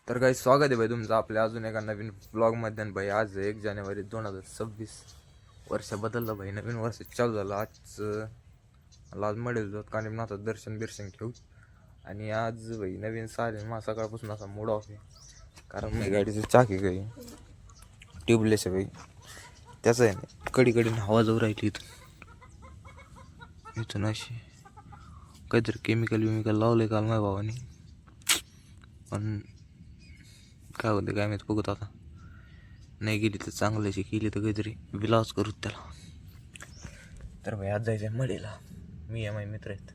तर काही स्वागत आहे भाई तुमचं आपल्या अजून एका नवीन ब्लॉगमध्ये. भाई आज 1 जानेवारी 2026 वर्ष बदललं भाई, नवीन वर्ष चालू झालं. आज मडेल जात कानिमनाथाचं दर्शन बिर्शन घेऊ. आणि आज भाई नवीन सारे सकाळपासून असा मूड ऑफ आहे, कारण मी गाडीचं चाकी काही ट्यूबलेस आहे भाई. त्याचं आहे ना कडीकडीनं हवा जाऊ राहिली इथून अशी काहीतरी केमिकल लावलं काल माझ्या भावाने. पण काय होतं काय माहिती, बघत आता. नाही गेली तर चांगल्याची, केली तर काहीतरी विलास करू त्याला. तर भाई आज जायचं आहे मडीला. मी आहे, माझे मित्र आहेत.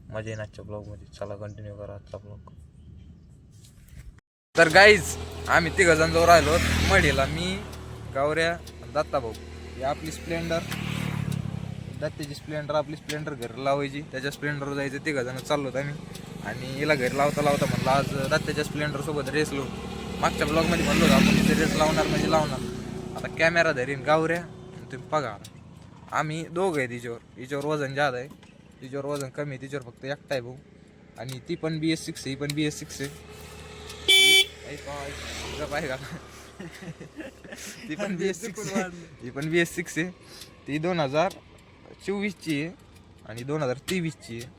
मजा येईल आजच्या ब्लॉगमध्ये. चला कंटिन्यू करा आजचा ब्लॉग. तर गाईज आम्ही 3 जण जाऊ राहिलो मडीला. मी, गावऱ्या, दत्ता भाऊ. ही आपली स्प्लेंडर, दत्ताची स्प्लेंडर, आपली स्प्लेंडर घरी लावायची. त्याच्या स्प्लेंडरवर जायचं. 3 जण चाललो होतो आम्ही. आणि हिला घरी लावता म्हणलं आज दत्ताच्या स्प्लेंडर सोबत रेस लो. मागच्या ब्लॉगमध्ये म्हणलो होतो आपण तिथे रेस लावणार म्हणजे लावणार. आता कॅमेरा धरीन गावऱ्या, तुम्ही बघा. आम्ही दोघं आहे तिच्यावर वजन जास्त आहे, तिच्यावर वजन कमी आहे. तिच्यावर फक्त एकटा आहे भाऊ. आणि ती पण BS6 आहे, ही पण BS6 आहे. पाहिजे ती पण BS6 आहे, ही पण BS6 आहे. ती 2024ची आहे आणि 2023ची आहे.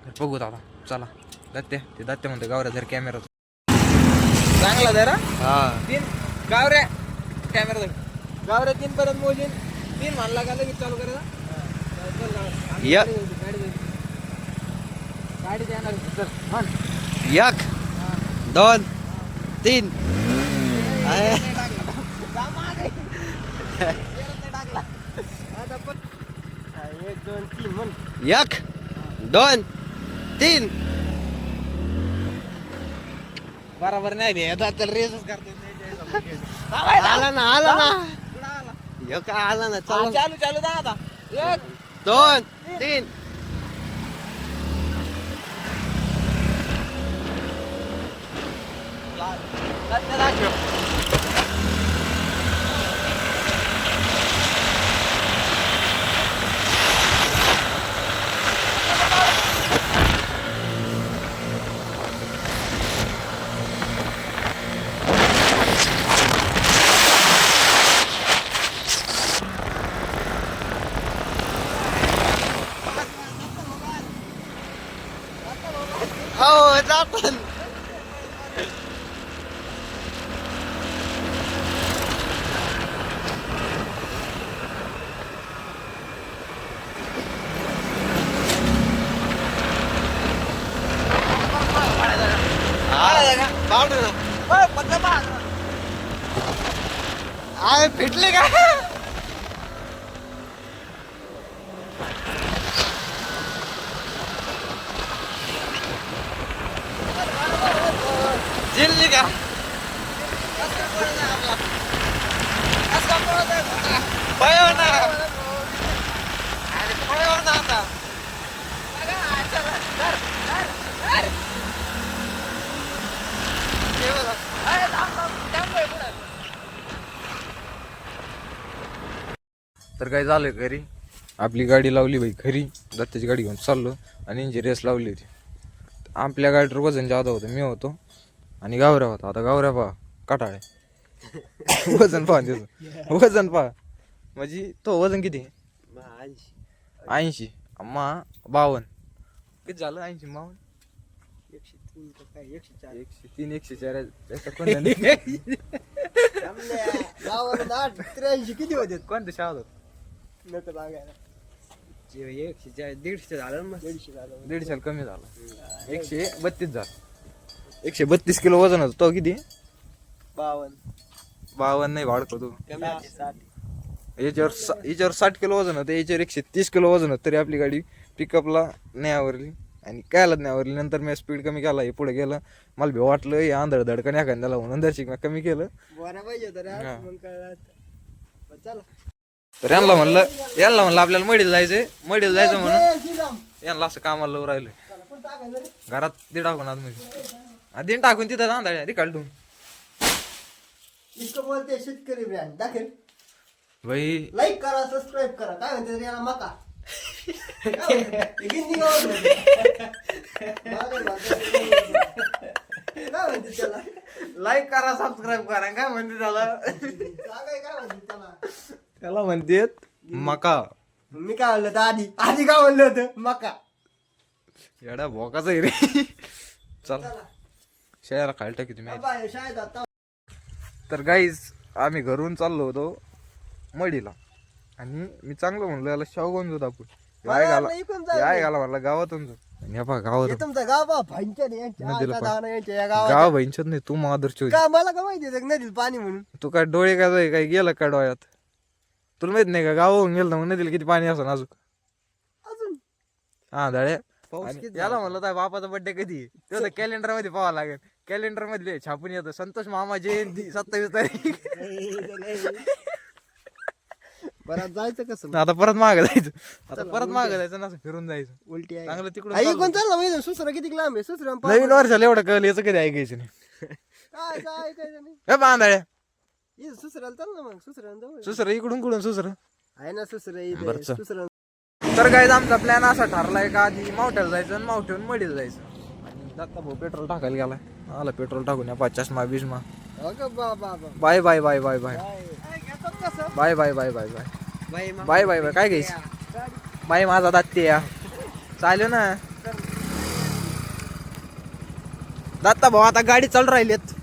तर बघू आता. चला दत्त्या म्हणते गावऱ्या जर कॅमेरा चांगला जरा. तीन गावऱ्या कॅमेरा धर. गावऱ्या 3 पर्यंत मोजीन. 3 म्हणला का लगेच चालू करायचा. गाडी येणार सर. 1 2 3 1 2 3 बरोबर नाही भे तर रेसच करते. आला ना यो काय आला ना. चालू दा आता. 1 2 3 हो जातं. आय भेटले का. जिल्ली का पळव ना. अरे पळव ना आता. तर काय झालं घरी, आपली गाडी लावली बाई घरी. दत्ताची गाडी घेऊन चाललो आणि इंजी रेस लावली होती. आपल्या गाडीवर वजन जादा होतं, मी होतो आणि गावऱ्या होता. आता गावऱ्या पहा काटाळे. वजन पहा त्याचं, वजन पहा. म्हणजे तो वजन किती 80, अम्मा 52. किती झालं 80 52 103 104 $83 किती होते. कोणत्या शाळा होत. 100 झालं मग. 150 कमी झालं. 132 झालं. 132 किलो वजन होतं. तो किती 52 नाही वाढतो तू. याच्यावर 60 किलो वजन होतं, याच्यावर 130 किलो वजन होतं. तरी आपली गाडी पिकअपला नाही आवरली आणि कायलाच नाही आवरली. नंतर मी स्पीड कमी केला, हे पुढे गेलं. मला भेव वाटलं हे आंधळ धडकन एखाद्याला म्हणून दर्शिक मी कमी केलं. तर यांना म्हणलं आपल्याला मडीला जायचंय. मडीला जायचं म्हणून यांना असं कामाला लावून राहिलं. घरात दे टाकून आतमध्ये दिन टाकून तिथं आंधळ्या रिकालटून. बोलते शेतकरी ब्रँड दाखल. भाई लाईक करा, सबस्क्राईब करा. काय म्हणते याला मका. काय म्हणते त्याला लाईक करा सबस्क्राईब करा. काय म्हणते त्याला? काय म्हणते त्याला त्याला म्हणतेत मका. मी काय म्हणलं होतं आधी काय म्हणलं होतं मका. येडा भोकाच आहे रे. चल शहराला खायला टाकी तुम्ही. बाबा, शाळेत आता तर गाईज आम्ही घरून चाललो होतो मडीला आणि मी चांगलं म्हणलो याला शावगावून जाऊ आपण. मला इकडून जाऊ दे. घाला म्हणला गावातून जाऊ. आणि हे पहा गावात हे तुमचं गाव बा भाईंच्या यांच्या नदीला आका पाणी. दाना यांच्या या गावात गाव बहिणचत नाही तू माधुरची होती. का मला का माहिती आहे नदीत पाणी म्हणून. तू काय डोळे काय जाय काय गेलं का डोळ्यात? तुला माहित नाही का गावाहून गेलं ना मग नदीला किती पाणी असं अजून. अजून हा दाड्या. पाऊस आणि किती याला म्हणलं तर बापाचा बर्थडे कधी तर कॅलेंडर मध्ये पाहावं लागेल. कॅलेंडर मध्ये छापून येतं संतोष मामा जयंती 27 तारीख. बरं जायचं कसं आता परत मागं जायचं. आता परत मागं जायचं ना असं फिरून जायचं उलटी आहे चांगलं तिकडून आई चाललो. कोण चाललं माहिती सुसरा किती लांब आहे सुसरा नवीन वर्षाला एवढं कळलं याचं कधी ऐकायचं नाही. काय काय ऐकायचं नाही. हे बांधाड्या इथं सुसऱ्याला चाल ना मग सुसऱ्याला जाऊ दुसरं इकडून कुठून दुसरं. आहे ना सुसरा बरं, इथे चल. सुसरा. तर काय आमचा प्लॅन असा ठरलाय का आधी मावठ्याला जायचं आणि मावठ्याहून मडीला जायचं. आणि दत्ता भाऊ पेट्रोल टाकायला गेलाय. आला पेट्रोल टाकून या 50 बिस्मा. अगं बाबा bye bye bye bye bye घेतात कसं bye bye bye bye bye बाई बाय बाय बाय. काय घ्यायचं बाय माझा दात्ते या चालू ना. दत्ता भाऊ आता गाडी चालू राहिलीत.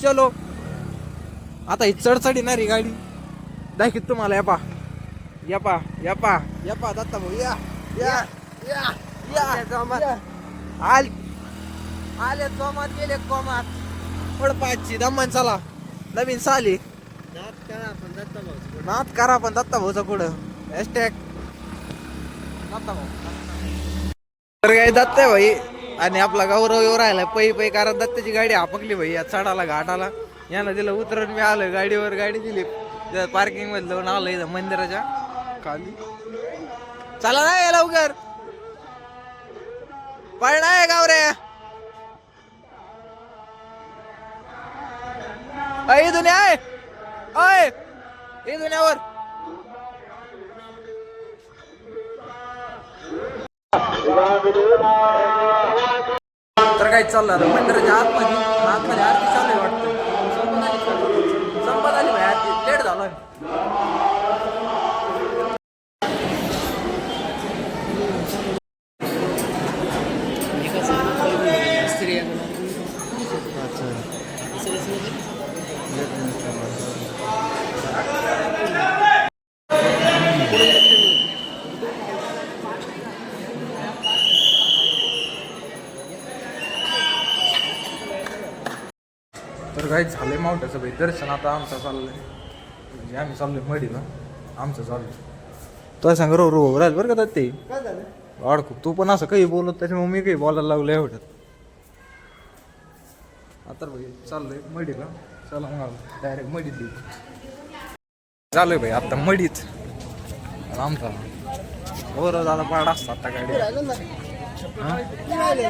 चलो आता ही चढचढी ना रे गाडी दाखीत तुम्हाला. या पा या पा या पा या पा दत्ता भाऊ या या या या आले जोमात गेले कोमात. पडपाची दमन चला नवीन साली नात करा पण दत्ता भाऊचा कुठं हॅशटॅग दत्ता भाऊ. तर काय दत्ता भाई आणि आपला गौरव येऊ राहिला पै पै कारण दत्ताची गाडी आपकली भाई या चढाला घाटाला. यानं दिलं उतरून मी आलं गाडीवर. गाडी दिली पार्किंग मध्ये लावून आलं इथं मंदिराच्या खाली. चला नाही लवकर पण नाही गावरे इथून आहे अय इथून यावर. तर काय चाललं आता मंदिराच्या आतमध्ये आरती चालू आहे वाटतं. संपत आली भाई आरती लेट झालं. तर काही झालंय मावट्याचं भाई दर्शन. आता आमचं चाललंय म्हणजे आम्ही चाललोय मडीला. आमचं चाललंय तो सांग रो रो राहील बरं का ते काय झालं अडकू. तू पण असं काही बोलत त्याच्यामुळे मी काही बोलायला लागलो एवढ्यात. आता भाई चाललोय मडीला. चला मग डायरेक्ट मडीत देऊ. चालूय भाई आता मडीत. आमचा बरं दादा पाड असतात आता गाडी. राहिलं ना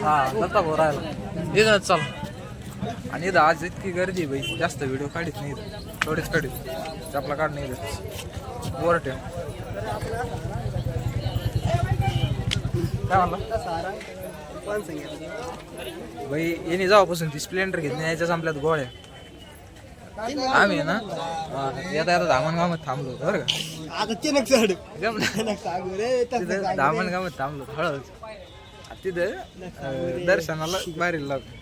हा दत्ता भाऊ राहिला इथं चल. आणि इथं आज इतकी गर्दी आहे बाई जास्त व्हिडिओ काढीत नाही इथं. थोडेच काढीत आपला काढ नाही इथं वर ठेव. काय म्हणला सारा कोण सांगितलं बाई येणे जावापासून ती स्प्लेंडर घेतली याच्याच आपल्यात गोळ्या. आम्ही ना येता येता धामणगावात थांबलो होतो बरं का. आता तिने चढ जमलं सांगू रे तिथं धामणगावात थांबलो हळूच. तिथं दर्शनाला बाहेर लागलो.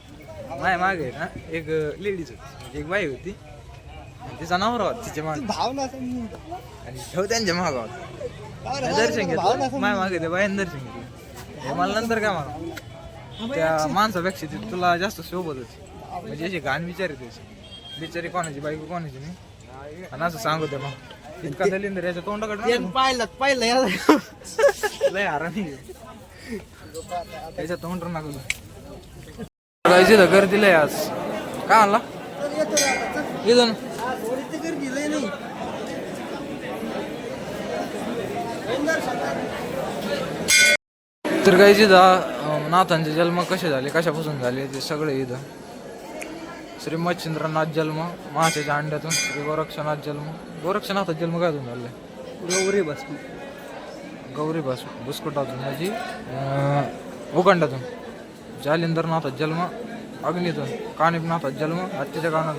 माय मागे ना एक लेडीज होती म्हणजे एक बाई होती. तिचा नवरा होता तिच्या मागे भावना आणि ठेव त्यांच्या मागावर दर्शन घेतलं. माय मागे ते बाईन दर्शन घेतलं. हे मला नंतर काय मला त्या माणसापेक्षा ती तुला जास्त शोभत होती म्हणजे अशी घाण विचार आहे त्याची. बिचारी कोणाची बायको कोणाची नाही आणि असं सांगू दे मग इतका दलिंदर याच्या तोंडाकडे पाहिलं लय हारामी त्याच्या तोंड नको. जिथं गर्दी लय आज. काय आणला इथं गर्दी लय नाही. तर काही जिथं नाथांचे जन्म कसे झाले कशापासून झाले ते सगळे इथं. श्री मच्छिंद्रनाथ जन्म महाशेच्या अंड्यातून. श्री गोरक्षनाथ जन्म गोरक्षनाथाचा जन्म काय झालाय गौरी बस गौरी बुसकुटातून म्हणजे उखंडातून. जालिंदरनाथाचा जन्म अग्नीतून कानिपनाथात जन्म हत्तीच्या कानात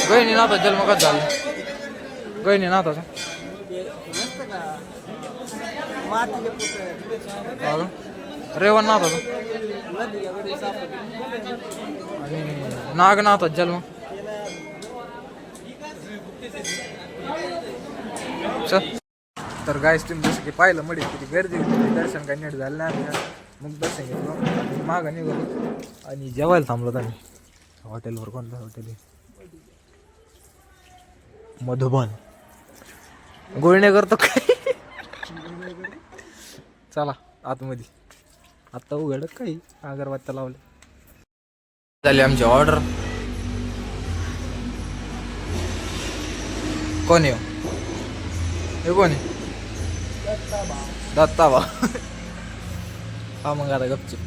गहिनीनाथात जन्म कसा झाला गहिनीनाथाचा रेवणनाथाचा आणि नागनाथात जन्म तर गायस तुम्ही जसं की पाहिलं मडी किती गर्दी होती दर्शन काही नीट झालं नाही मग दर्शन घेतलं मागं निघालो आणि जेवायला थांबलो आम्ही हॉटेलवर कोणतं हॉटेल आहे मधुबन गोळणे करतो काय चला आतमध्ये आत्ता उघड काही अगरबत्त्या लावले झाली आमची ऑर्डर कोण येऊ हे कोण आहे दत्ता बा हा मग आता गपचूप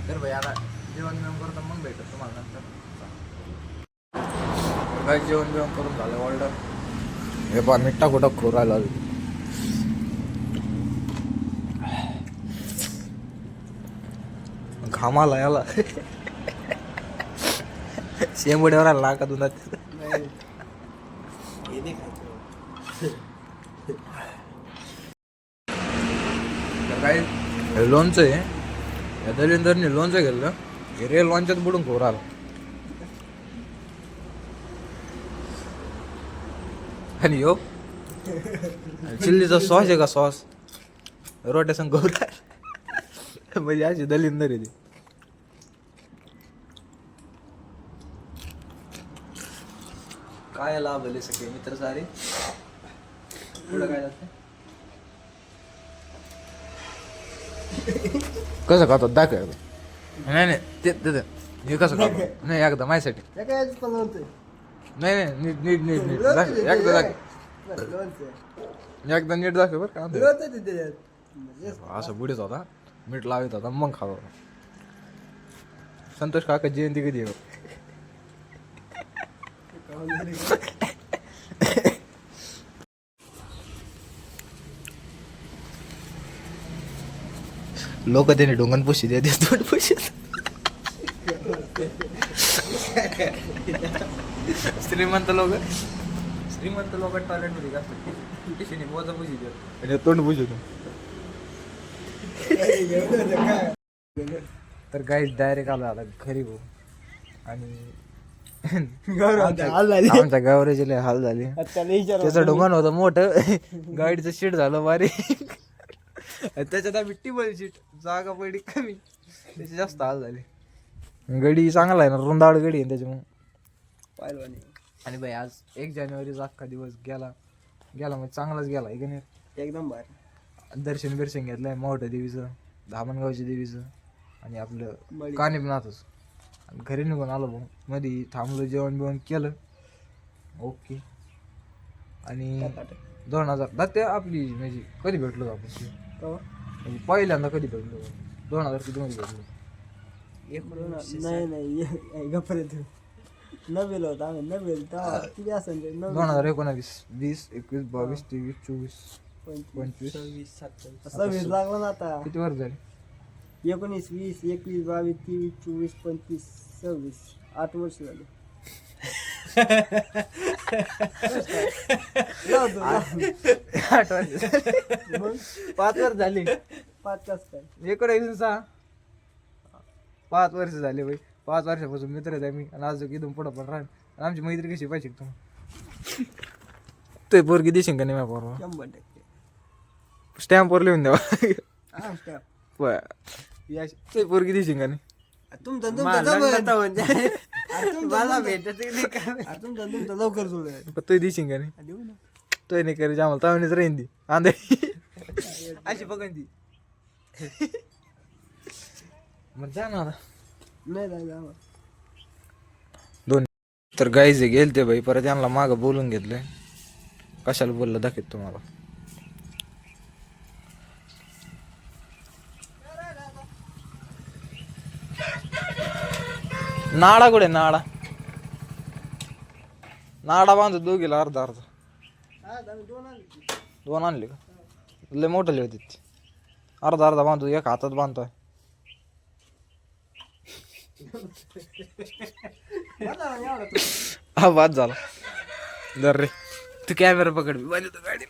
तर भाई आता जेवण बिवण करतो मग भेटत तुम्हाला नंतर काय जेवण बिवण करून झालं ऑर्डर हे पा मी टाकू टाकू राहिला घामाला याला शेंबुड्यावर आला नाका दुधात काय लोणचं आहे या दलिंदरने लोणचं घेतलं हे रे लोणच्यात बुडून खोर आला आणि यो चिल्लीचा सॉस आहे का सॉस रोट्या संग गौरा म्हणजे अशी दलिंदर आहे ती काय लाभ झाले सगळे मित्र सारे पुढं काय जातं कसं खातो दाखव नाही नाही ते हे कसं खातो नाही एकदा माझ्यासाठी नाही नाही नीट नीट नीट नीट दाखव एकदा दाखव एकदा नीट दाखव बरं का असं बुडीच होता मीठ लावित होता मग खावा संतोष काका जयंती कधी आहे लोक त्याने डोंगण पुशी देते तोंड पुशी श्रीमंत लोक टॉयलेट मध्ये असतात किशीने बोजा पुशी देत आणि तोंड पुशी तर काही डायरेक्ट आला आता घरी भाऊ आणि आमच्या गावऱ्याचे लय हाल झाले त्याचं डोंगण होतं मोठं गाडीचं शीट झालं बारीक त्याच्यात आम्ही टिबल शीट जागा पडली कमी त्याचे जास्त हाल झाले गडी चांगला आहे ना रुंदावड गडी आहे त्याच्यामुळे आणि भाई आज 1 जानेवारीचा अख्खा दिवस गेला म्हणजे चांगलाच गेला आहे का नाही एकदम भारी दर्शन बिर्शन घेतलंय मोठ्या देवीचं धामणगावच्या देवीचं आणि आपलं कानिपनाथच आणि घरी निघून आलो भाऊ मध्ये थांबलो जेवण बिवण केलं ओके आणि 2000 दाते आपली म्हणजे कधी भेटलो आपण म्हणजे पहिल्यांदा कधी भेटलो 2000 किती मध्ये भेटलो नाही गप्पा नवेल होता आम्ही नवेल किती असेल 2019 20 21 22 23 24 25 26 लागला ना आता किती वर्ष झाले 19 20 21 22 23 24 25 26 8 वर्ष झाले 8 वर्ष 5 वर्ष झाले 5 कस काय इकडे 5 वर्ष झाले भाई 5 वर्षापासून मित्र आहेत आम्ही आणि आज इथून पुढं पण राहील आमची मैत्री कशी पाहिजे तुम्ही ते पोरगी देशील का नाही माझ्या पोरवा 100% स्टॅम्पवर लिहून द्यावा ते पोरगी देशील का नाही लवकर तू देशील का नाही तो नाही करायची आम्हाला तावणीच राहीन ती आंधळी अशी बघन ती मग जा ना नाही दोन तर गाईज गेल ते भाई परत यांना मागं बोलून घेतलंय कशाला बोललं दाखवत तुम्हाला नाडा कुठे नाडा बांधतो दोघीला अर्धा 2 आणले का लय मोठं होते अर्धा अर्धा बांधतो, एक हातात बांधतोय. हा बाद झाला. दर रे तू कॅमेरा पकड, मी बांधतो गाडी.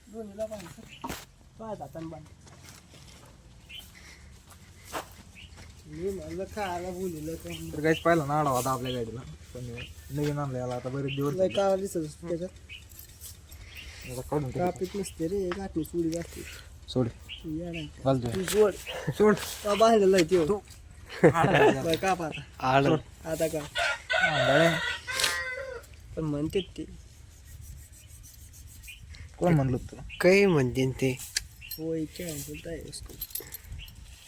दोन्हीला बांध. पाच हातानं बांध. मी म्हणलं खायला बोललेलं काय तर काहीच पाहिलं ना आडा होता आपल्या गाडीला, पण नवीन आणलं याला आता बरेच दिवस झाले. काय दिसत असतं त्याच्यात. आता काढून टाकू. ट्राफिक नसते रे, गाठी सुडी असते. सोड या नाही. घालतोय. तू सोड. सोड बांधलेला आहे त्यो. बरं, काप आता. आलं आता का पण म्हणते ते कोण म्हणलं तुला? काही म्हणते ते होय काय बोलताय उसको.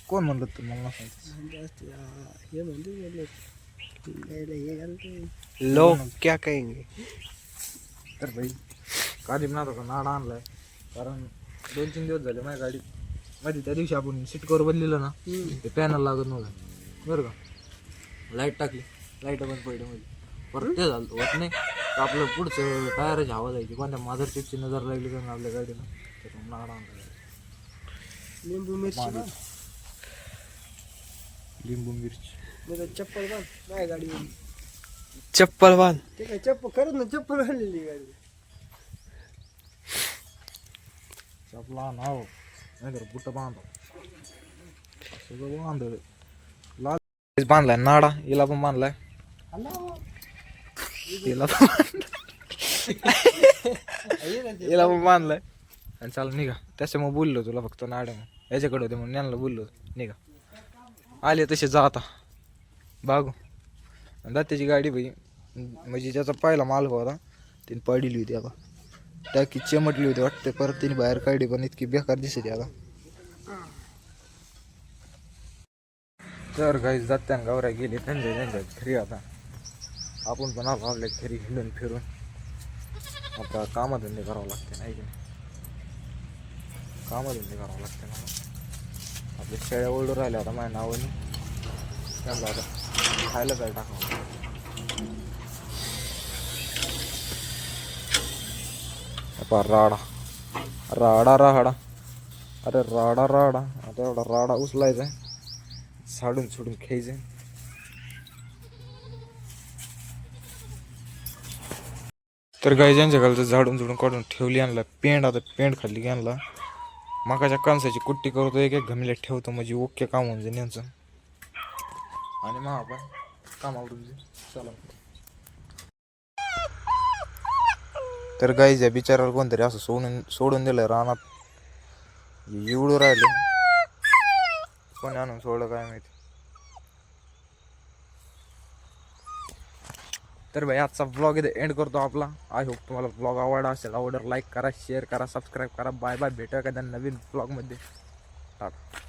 कोण म्हणलं तुला? मला सांगितलं. म्हणते असते, हे म्हणते हे घालते. लोग क्या कहेंगे. तर भाई काढी म्हणा का नाडा आणलाय, कारण 2-3 दिवस झाले माझ्या गाडी मध्ये. त्या दिवशी आपण सीट कवर बदलेलं ना, ते पॅनल लागत नव्हतं बरं का. लाईट टाकली, लाईट बंद पडली मध्ये. परत ते झालं होत नाही तर आपलं पुढचं टायरची हवा जायची. कोणत्या माधर चिपची नजर लागली का आपल्या गाडीला, त्याच्यामुळे नाडा आणला. लिंबू मिरची बांध. लिंबू मिरची नाही तर चप्पल बांध माझ्या गाडीवर. चप्पल बांध. ते काय चप्पल करत ना, चप्पल घाललेली गाडी. चपला नाव नाही तर बुट बांधा, सगळं बांधलं. लाल बांधलाय नाडा, हिला पण बांधलाय, हिला पण हिला पण बांधलाय. आणि चाल निघा. त्याच्यामुळे बोललो तुला फक्त नाड्या याच्याकडे होते म्हणून यांना बोललो निघा. आले तसे जा आता बागू. दात्याची गाडी भाई, म्हणजे ज्याचा पहिला माल होता तिने पडली होती आता, टाकी चिमटली होती वाटते. परत तिने बाहेर काढली, पण इतकी बेकार दिसते आता. तर काही जात्यान गावऱ्या गेली त्यांच्या घरी. आता आपण पण आलो आपल्या घरी हिंडून फिरून. आता कामधंदे करावं लागते नाही की नाही, कामधंदे करावं लागते मला. आपल्या शेळ्या ओढून राहिल्या आता माझ्या नावाने, त्यांना आता खायला काय टाकावं. राडा राडा राडा, अरे राडा राडा. आता एवढा राडा उचलायचा, झाडून सोडून खायचं. तर गाय ज्यांच्या खालचं झाडून झुडून काढून ठेवली आणला पेंड. आता पेंड खाल्ली की आणला मकाच्या कणसाची कुट्टी करतो, एक घमिल्यात ठेवतो, म्हणजे ओके काम होऊन जाईल यांचं. आणि मग आपण कामावरून चला. तर गाईच्या बिचाराला कोणतरी असं सोडून दिलंय रानात. एवढं राहिले, कोणी आणून सोडलं काय माहिती. तर भाई आजचा ब्लॉग इथे एंड करतो आपला. आय होप तुम्हाला ब्लॉग आवडला असेल. आवडल्यावर लाईक करा, शेअर करा, सबस्क्राईब करा. बाय बाय, भेटूया एखाद्या नवीन ब्लॉगमध्ये. टाटा.